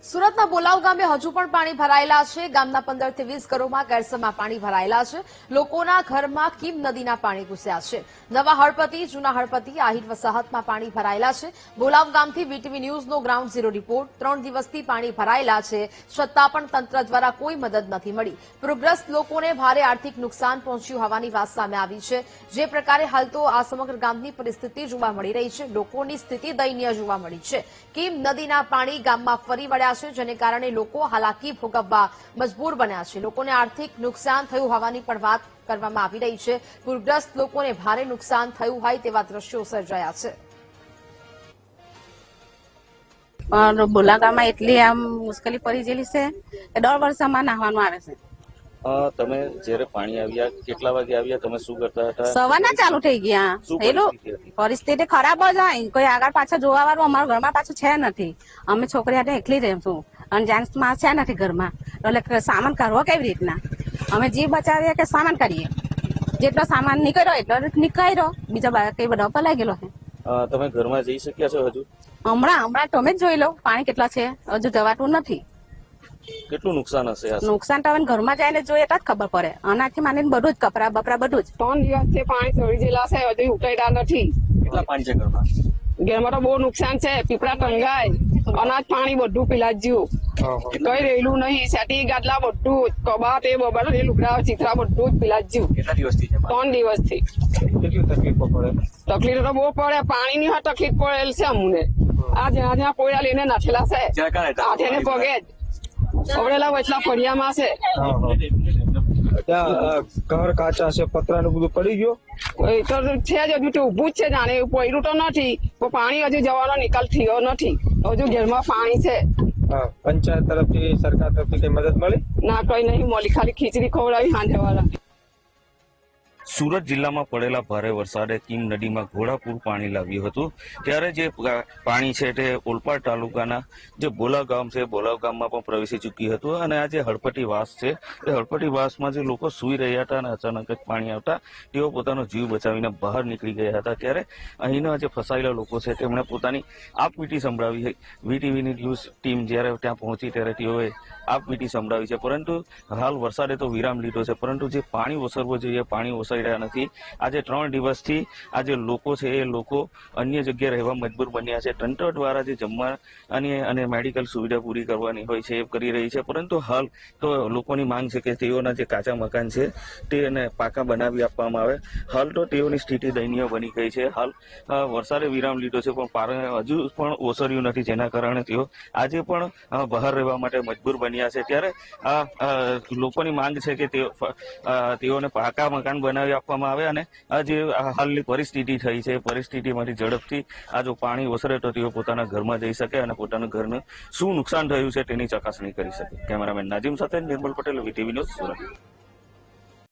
સુરતના બોલાવ ગામે હજુ પણ પાણી ભરાયેલા છે। ગામના 15 થી 20 ઘરોમાં કેરસમાં પાણી ભરાયેલા છે। લોકોના ઘરમાં કીમ નદીના પાણી ઘૂસ્યા છે। નવા હળપતિ, જૂના હળપતિ, આહિર વસાહતમાં પાણી ભરાયેલા છે। બોલાવ ગામથી વીટીવી ન્યૂઝનો ગ્રાઉન્ડ ઝીરો રિપોર્ટ। 3 દિવસથી પાણી ભરાયેલા છે, છતાં પણ તંત્ર દ્વારા કોઈ મદદ નથી મળી। પૂરગ્રસ્ત લોકોને ભારે આર્થિક નુકસાન પહોંચ્યું હોવાની વાત સામે આવી છે। જે પ્રકારે હાલ તો આ સમગ્ર ગામની પરિસ્થિતિ જોવા મળી રહી છે। લોકોની સ્થિતિ દયનીય જોવા મળી છે। કીમ નદીના પાણી ગામમાં ફરી વળ્યા છે, જેને કારણે લોકો હાલાકી ભોગવવા મજબૂર બન્યા છે। લોકોને આર્થિક નુકસાન થયું હોવાની પણ વાત કરવામાં આવી રહી છે। પૂરગ્રસ્ત લોકોને ભારે નુકસાન થયું હોય તેવા દ્રશ્યો સર્જાયા છે। બોલા ગામમાં એટલી આમ મુશ્કેલી પડી ગયેલી છે કે દર વર્ષમાં નાહવાનું આવે છે। તમે જ્યારે પાણી આવ્યા કેટલા વાગે આવ્યા? તમે શું કરતા હતા? સવારના ચાલુ થઈ ગયા। એનું પરિસ્થિતિ ખરાબ જ હોય, કોઈ આગળ પાછળ જોવા વાળું અમારા ઘરમાં પાછું છે નથી। અમે છોકરી હાથે એકલી રહી છું અને જેન્ટ્સ માં છે નથી ઘરમાં, એટલે સામાન કાઢવો કેવી રીતના? અમે જીવ બચાવીએ કે સામાન કાઢીએ? જેટલો સામાન નીકળ્યો એટલો નીકળ્યો, બીજા કઈ બધા પલાઈ ગયેલો છે। તમે ઘરમાં જઈ શક્યા છો હજુ? હમણાં તમે જ જોઈ લો પાણી કેટલા છે, હજુ જવાતું નથી। કેટલું નુકસાન હશે? નુકસાન તો હવે ઘરમાં જઈને જોઈએ તો જ ખબર પડે। અનાજથી માંડીને બધું જ, કપડા બપડા બધું જ। 3 દિવસથી પાણી ચડી ગયેલા છે, હજુ ઉતર્યા નથી। કેટલા પાણી છે ઘરમાં? ઘરમાં તો બહુ નુકસાન છે। પીપળા ટંગાય, અનાજ પાણી બધું પીલા જ્યું, કઈ રહેલું નહીં। સેટી ગાદલા બધું જ, કબાટ એ બબાટ એ લુગડા ચિત્રા બધું જ પીલા જ્યું। કેટલા દિવસથી છે? 3 દિવસથી કેટલી તકલીફો પડે? તકલીફ તો બહુ પડે। પાણીની હોય તકલીફ પડેલ છે અમને। આ જ્યાં પોયડા લઈને નાખેલા છે, હાથે ને પગે જ ઓવડેલા વચલા ફળિયામાં છે। ઘર કાચા છે, પતરા ને બધું પડી ગયો એ તો છે જ, હજુ તો ઉભું જ છે। જાણે પડ્યું તો નથી, પણ પાણી હજુ જવાનો નિકાલ થયો નથી। હજુ ઘરમાં પાણી છે। પંચાયત તરફથી, સરકાર તરફથી કઈ મદદ મળી? ના, કઈ નહીં મળી, ખાલી ખીચડી ખવડાવી સાંજવાળા। સુરત જિલ્લામાં પડેલા ભારે વરસાદે કીમ નદીમાં ઘોડાપૂર પાણી લાવ્યું હતું। ત્યારે જે પાણી છે તે ઓલપાડ તાલુકાના જે બોલાવ ગામ છે, બોલાવ ગામમાં પણ પ્રવેશી ચૂક્યું હતું। અને આ જે હળપતિ વાસ છે, એ હળપતિ વાસમાં જે લોકો સૂઈ રહ્યા હતા અને અચાનક જ પાણી આવતા તેઓ પોતાનો જીવ બચાવીને બહાર નીકળી ગયા હતા। ત્યારે અહીંના જે ફસાયેલા લોકો છે તેમણે પોતાની આપવીટી સંભળાવી। વીટીવીની ન્યૂઝ ટીમ જ્યારે ત્યાં પહોંચી ત્યારે તેઓએ આપવીટી સંભળાવી છે। પરંતુ હાલ વરસાદે તો વિરામ લીધો છે, પરંતુ જે પાણી ઓસરવો જોઈએ પાણી ઓસરી રહ્યા નથી। આજે 3 દિવસથી આ જે લોકો છે એ લોકો અન્ય જગ્યાએ રહેવા મજબૂર બન્યા છે। તંત્ર દ્વારા જે જમવાની અને મેડિકલ સુવિધા પૂરી કરવાની હોય છે એ કરી રહી છે, પરંતુ હાલ તો લોકોની માંગ છે કે તેઓના જે કાચા મકાન છે તેને પાકા બનાવી આપવામાં આવે। હાલ તો તેઓની સ્થિતિ દયનીય બની ગઈ છે। હાલ વરસાદે વિરામ લીધો છે, પણ પાણી હજુ પણ ઓસર્યું નથી, જેના કારણે તેઓ આજે પણ બહાર રહેવા માટે મજબૂર બન્યા છે। ત્યારે લોકોની માંગ છે કે તેઓને પાકા મકાન બનાવી આપવામાં આવે અને આ જે હાલની પરિસ્થિતિ થઈ છે એ પરિસ્થિતિમાંથી ઝડપથી આ જો પાણી ઓસરે તો તેઓ પોતાના ઘરમાં જઈ શકે અને પોતાના ઘરનું શું નુકસાન થયું છે તેની ચકાસણી કરી શકે। કેમેરામેન નાજીમ સાથે નિર્મલ પટેલ, વીટીવી ન્યૂઝ, સુરત।